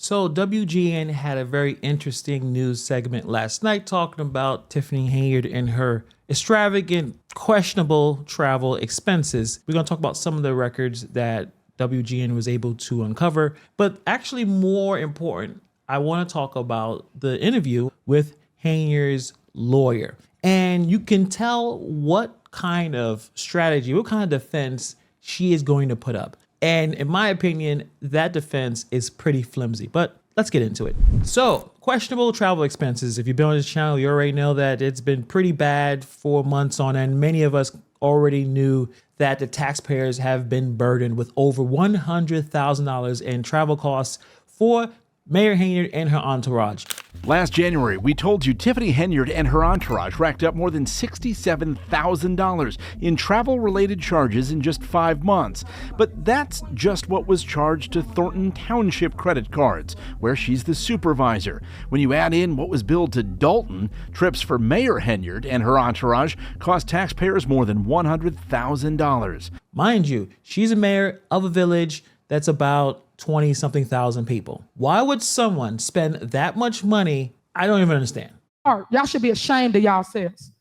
So WGN had a very interesting news segment last night talking about Tiffany Henyard and her extravagant, questionable travel expenses. We're going to talk about some of the records that WGN was able to uncover, but actually more important, I want to talk about the interview with Henyard's lawyer. And you can tell what kind of strategy, what kind of defense she is going to put up. And in my opinion, that defense is pretty flimsy, but let's get into it. So, questionable travel expenses. If you've been on this channel, you already know that it's been pretty bad for months on end. Many of us already knew that the taxpayers have been burdened with over $100,000 in travel costs for Mayor Henyard and her entourage. Last January, we told you Tiffany Henyard and her entourage racked up more than $67,000 in travel-related charges in just 5 months. But that's just what was charged to Thornton Township credit cards, where she's the supervisor. When you add in what was billed to Dalton, trips for Mayor Henyard and her entourage cost taxpayers more than $100,000. Mind you, she's a mayor of a village that's about 20-something thousand people. Why would someone spend that much money? I don't even understand. Y'all should be ashamed of yourselves.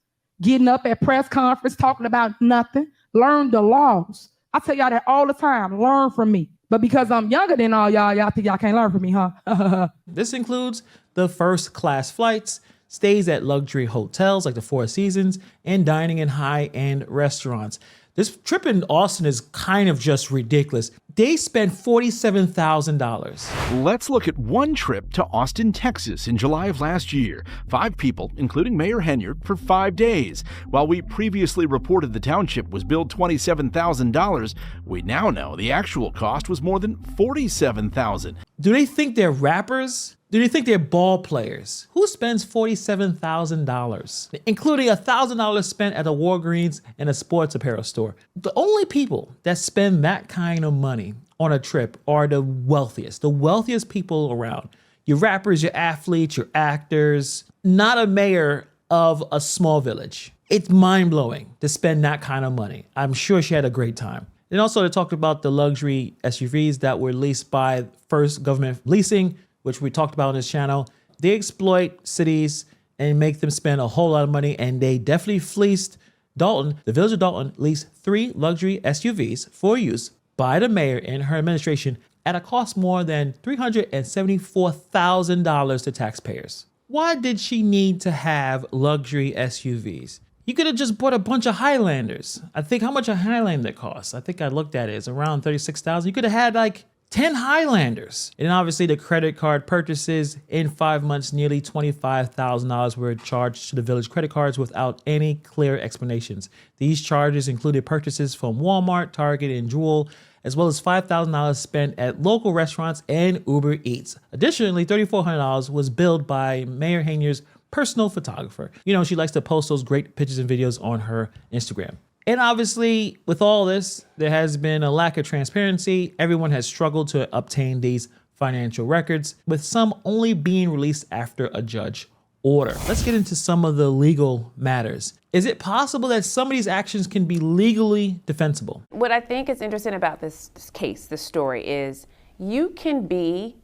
Getting up at press conference, talking about nothing. Learn the laws. I tell y'all that all the time. Learn from me. But because I'm younger than all y'all think y'all can't learn from me, huh? This includes the first class flights, stays at luxury hotels like the Four Seasons, and dining in high-end restaurants. This trip in Austin is kind of just ridiculous. They spent $47,000. Let's look at one trip to Austin, Texas in July of last year. 5 people, including Mayor Henyard, for 5 days. While we previously reported the township was billed $27,000, we now know the actual cost was more than $47,000. Do they think they're rappers? Do they think they're ball players? Who spends $47,000, including $1,000 spent at a Walgreens and a sports apparel store? The only people that spend that kind of money on a trip are the wealthiest people around. Your rappers, your athletes, your actors, not a mayor of a small village. It's mind-blowing to spend that kind of money. I'm sure she had a great time. And also they talked about the luxury SUVs that were leased by First Government Leasing, which we talked about on this channel. They exploit cities and make them spend a whole lot of money, and they definitely fleeced Dalton. The village of Dalton leased 3 luxury SUVs for use by the mayor and her administration at a cost more than $374,000 to taxpayers. Why did she need to have luxury SUVs? You could have just bought a bunch of Highlanders. I think how much a Highlander costs? I think I looked at it. It's around $36,000. You could have had like 10 Highlanders. And obviously the credit card purchases in 5 months, nearly $25,000 were charged to the village credit cards without any clear explanations. These charges included purchases from Walmart, Target, and Jewel, as well as $5,000 spent at local restaurants and Uber Eats. Additionally, $3,400 was billed by Mayor Henyard's personal photographer. You know, she likes to post those great pictures and videos on her Instagram. And obviously, with all this, there has been a lack of transparency. Everyone has struggled to obtain these financial records, with some only being released after a judge order. Let's get into some of the legal matters. Is it possible that some of these actions can be legally defensible? What I think is interesting about this case, this story, is you can be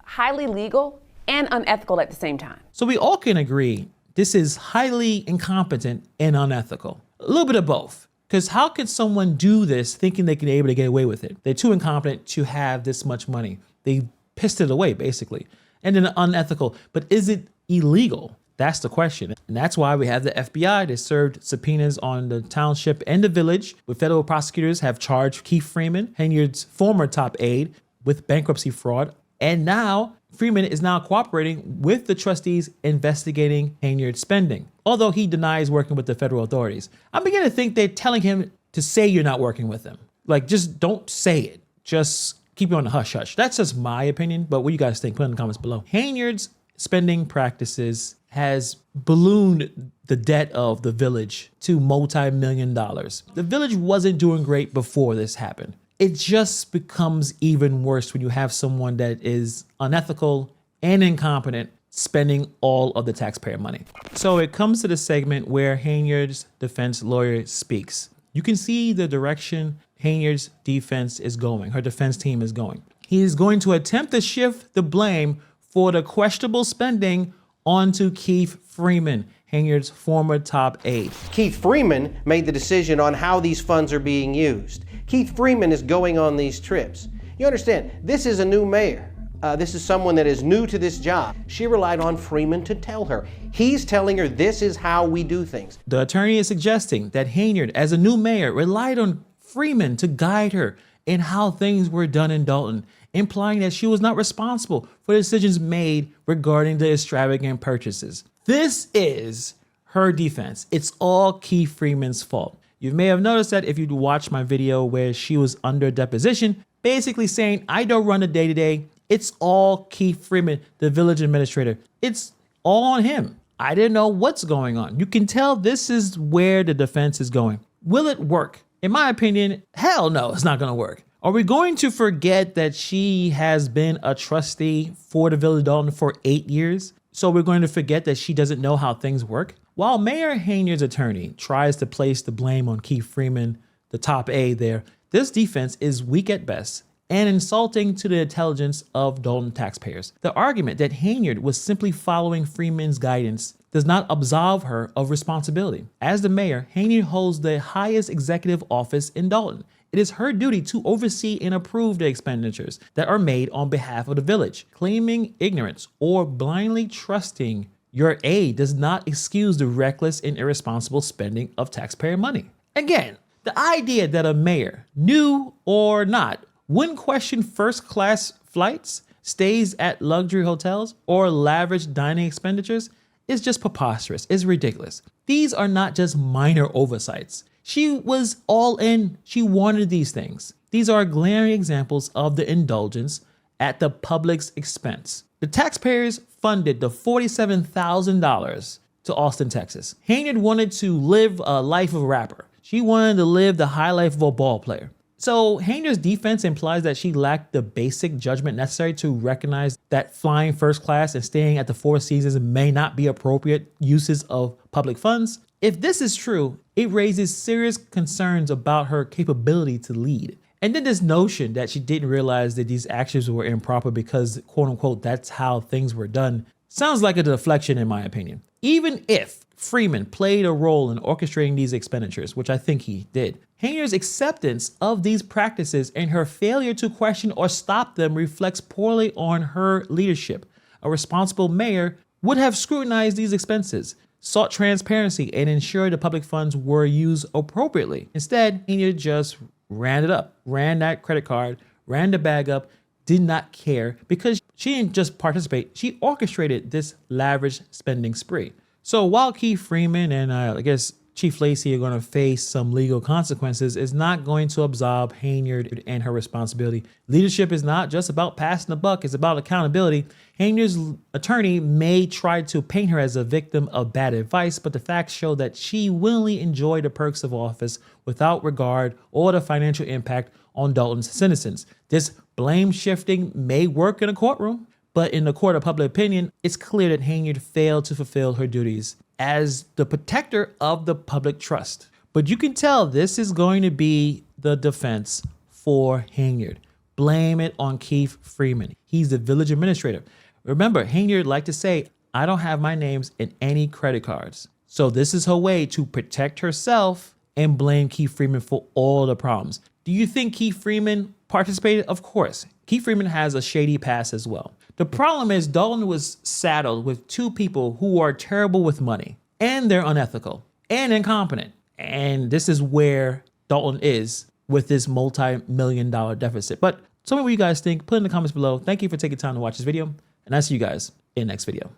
highly legal and unethical at the same time. So we all can agree this is highly incompetent and unethical. A little bit of both. Because how could someone do this thinking they can be able to get away with it? They're too incompetent to have this much money. They pissed it away, basically. And then unethical. But is it illegal? That's the question. And that's why we have the FBI. They served subpoenas on the township and the village, where federal prosecutors have charged Keith Freeman, Henyard's former top aide, with bankruptcy fraud. And now Freeman is now cooperating with the trustees investigating Henyard's spending, although he denies working with the federal authorities. I'm beginning to think they're telling him to say you're not working with them. Like, just don't say it. Just keep it on the hush hush. That's just my opinion, but what do you guys think? Put in the comments below. Henyard's spending practices has ballooned the debt of the village to multi-million dollars. The village wasn't doing great before this happened. It just becomes even worse when you have someone that is unethical and incompetent spending all of the taxpayer money. So it comes to the segment where Henyard's defense lawyer speaks. You can see the direction Henyard's defense is going, her defense team is going. He is going to attempt to shift the blame for the questionable spending onto Keith Freeman, Henyard's former top aide. Keith Freeman made the decision on how these funds are being used. Keith Freeman is going on these trips. You understand, this is a new mayor. This is someone that is new to this job. She relied on Freeman to tell her. He's telling her this is how we do things. The attorney is suggesting that Henyard, as a new mayor, relied on Freeman to guide her in how things were done in Dalton, implying that she was not responsible for decisions made regarding the extravagant purchases. This is her defense. It's all Keith Freeman's fault. You may have noticed that if you watched my video where she was under deposition, basically saying, I don't run the day-to-day. It's all Keith Freeman, the village administrator. It's all on him. I didn't know what's going on. You can tell this is where the defense is going. Will it work? In my opinion, hell no, it's not going to work. Are we going to forget that she has been a trustee for the village of Dalton for 8 years? So we're going to forget that she doesn't know how things work? While Mayor Henyard's attorney tries to place the blame on Keith Freeman, the top aide there, this defense is weak at best and insulting to the intelligence of Dalton taxpayers. The argument that Henyard was simply following Freeman's guidance does not absolve her of responsibility. As the mayor, Henyard holds the highest executive office in Dalton. It is her duty to oversee and approve the expenditures that are made on behalf of the village. Claiming ignorance or blindly trusting your aide does not excuse the reckless and irresponsible spending of taxpayer money. Again, the idea that a mayor, new or not, wouldn't question first-class flights, stays at luxury hotels, or lavish dining expenditures is just preposterous. It's ridiculous. These are not just minor oversights. She was all in. She wanted these things. These are glaring examples of the indulgence at the public's expense. The taxpayers funded the $47,000 to Austin, Texas. Henyard wanted to live a life of a rapper. She wanted to live the high life of a ball player. So Henyard's defense implies that she lacked the basic judgment necessary to recognize that flying first class and staying at the Four Seasons may not be appropriate uses of public funds. If this is true, it raises serious concerns about her capability to lead. And then this notion that she didn't realize that these actions were improper because, quote unquote, that's how things were done, sounds like a deflection in my opinion. Even if Freeman played a role in orchestrating these expenditures, which I think he did, Henyard's acceptance of these practices and her failure to question or stop them reflects poorly on her leadership. A responsible mayor would have scrutinized these expenses, sought transparency, and ensured the public funds were used appropriately. Instead, Henyard just ran it up, ran that credit card, ran the bag up, did not care because she didn't just participate, she orchestrated this lavish spending spree. So while Keith Freeman and I guess Chief Lacey are going to face some legal consequences, it's not going to absolve Henyard and her responsibility. Leadership is not just about passing the buck, it's about accountability. Henyard's attorney may try to paint her as a victim of bad advice, but the facts show that she willingly enjoyed the perks of office without regard or the financial impact on Dalton's citizens. This blame shifting may work in a courtroom, but in the court of public opinion, it's clear that Henyard failed to fulfill her duties as the protector of the public trust. But you can tell this is going to be the defense for Henyard. Blame it on Keith Freeman. He's the village administrator. Remember, Henyard liked to say, I don't have my names in any credit cards. So this is her way to protect herself and blame Keith Freeman for all the problems. Do you think Keith Freeman participated? Of course. Keith Freeman has a shady past as well. The problem is Dalton was saddled with two people who are terrible with money, and they're unethical and incompetent. And this is where Dalton is with this multi-million-dollar deficit. But tell me what you guys think. Put in the comments below. Thank you for taking time to watch this video, and I'll see you guys in the next video.